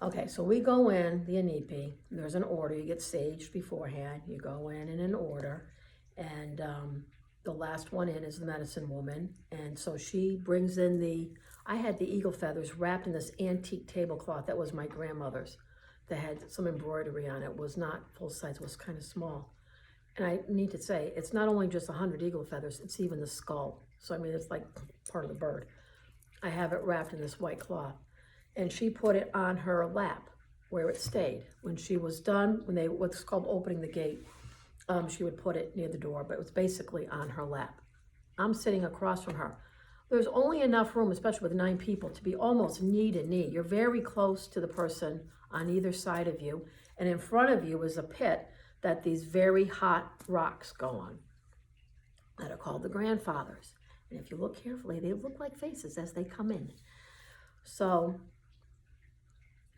Okay, so we go in, the Inipi, there's an order, you get saged beforehand, you go in an order, and the last one in is the medicine woman, and so she brings in I had the eagle feathers wrapped in this antique tablecloth that was my grandmother's, that had some embroidery on it. It was not full size, it was kind of small. And I need to say, it's not only just 100 eagle feathers, it's even the skull. So I mean, it's like part of the bird. I have it wrapped in this white cloth. And she put it on her lap where it stayed. When she was done, what's called opening the gate, she would put it near the door, but it was basically on her lap. I'm sitting across from her. There's only enough room, especially with 9 people, to be almost knee to knee. You're very close to the person on either side of you. And in front of you is a pit that these very hot rocks go on that are called the grandfathers. And if you look carefully, they look like faces as they come in. So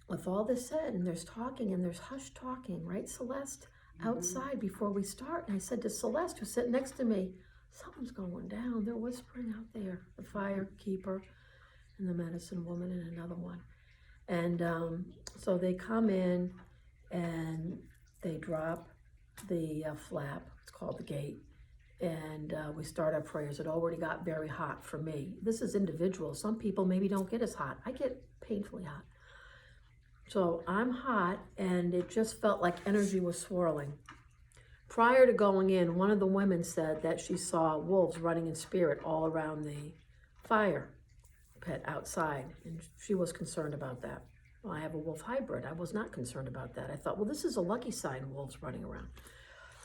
with all this said, and there's talking and there's hushed talking, right, Celeste, outside before we start. And I said to Celeste, who's sitting next to me, something's going down. They're whispering out there, the fire keeper and the medicine woman and another one. And so they come in and they drop the flap, it's called the gate, and we start our prayers. It already got very hot for me. This is individual. Some people maybe don't get as hot. I get painfully hot. So I'm hot, and it just felt like energy was swirling. Prior to going in, one of the women said that she saw wolves running in spirit all around the fire pit outside, and she was concerned about that. Well, I have a wolf hybrid. I was not concerned about that. I thought, well, this is a lucky sign, wolves running around.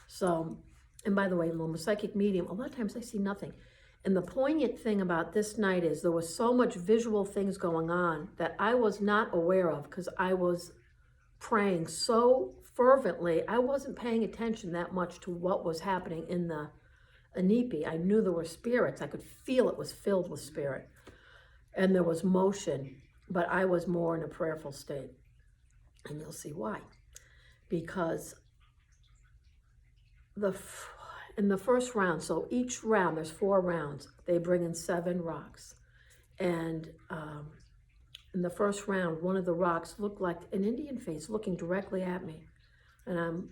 So, and by the way, I'm a psychic medium. A lot of times I see nothing. And the poignant thing about this night is there was so much visual things going on that I was not aware of because I was praying so fervently. I wasn't paying attention that much to what was happening in the Inipi. I knew there were spirits. I could feel it was filled with spirit. And there was motion, but I was more in a prayerful state. And you'll see why. Because in the first round, so each round, there's 4 rounds, they bring in 7 rocks. And in the first round, one of the rocks looked like an Indian face looking directly at me. And I'm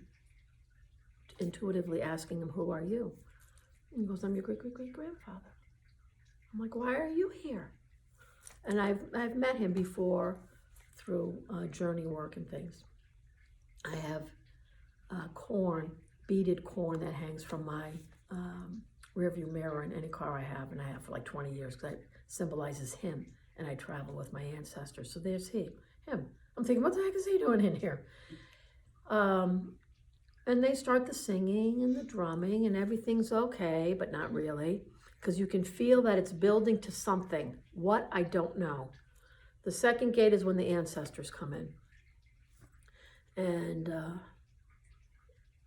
intuitively asking him, who are you? And he goes, I'm your great-great-great-grandfather. I'm like, why are you here? And I've met him before through journey work and things. I have beaded corn that hangs from my rearview mirror in any car I have, and I have for like 20 years because it symbolizes him, and I travel with my ancestors. So there's him. I'm thinking, what the heck is he doing in here? And they start the singing and the drumming, and everything's okay, but not really, because you can feel that it's building to something. What, I don't know. The second gate is when the ancestors come in. And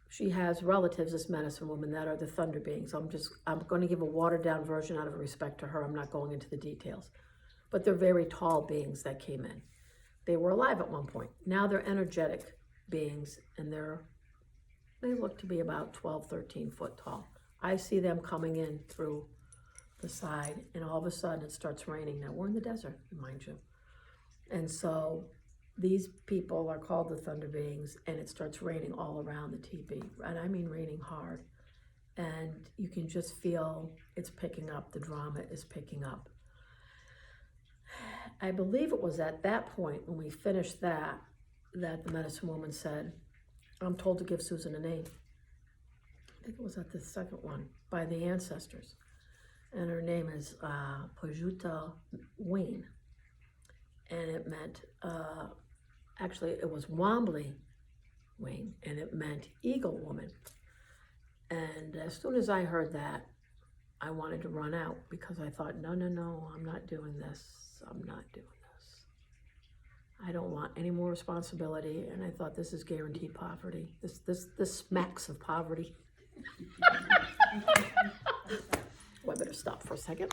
she has relatives, this medicine woman, that are the thunder beings. I'm going to give a watered down version out of respect to her. I'm not going into the details. But they're very tall beings that came in. They were alive at one point. Now they're energetic beings, and they look to be about 12, 13 foot tall. I see them coming in through the side, and all of a sudden it starts raining. Now we're in the desert, mind you. And so these people are called the thunder beings, and it starts raining all around the teepee. And I mean raining hard. And you can just feel it's picking up. The drama is picking up. I believe it was at that point when we finished that the medicine woman said, I'm told to give Susan a name. I think it was at the second one, by the ancestors. And her name is Pejuta Win. And it meant, actually it was Wambli Win, and it meant eagle woman. And as soon as I heard that, I wanted to run out because I thought, no, I'm not doing this. I'm not doing this. I don't want any more responsibility. And I thought, this is guaranteed poverty. This smacks of poverty. Well, I better stop for a second.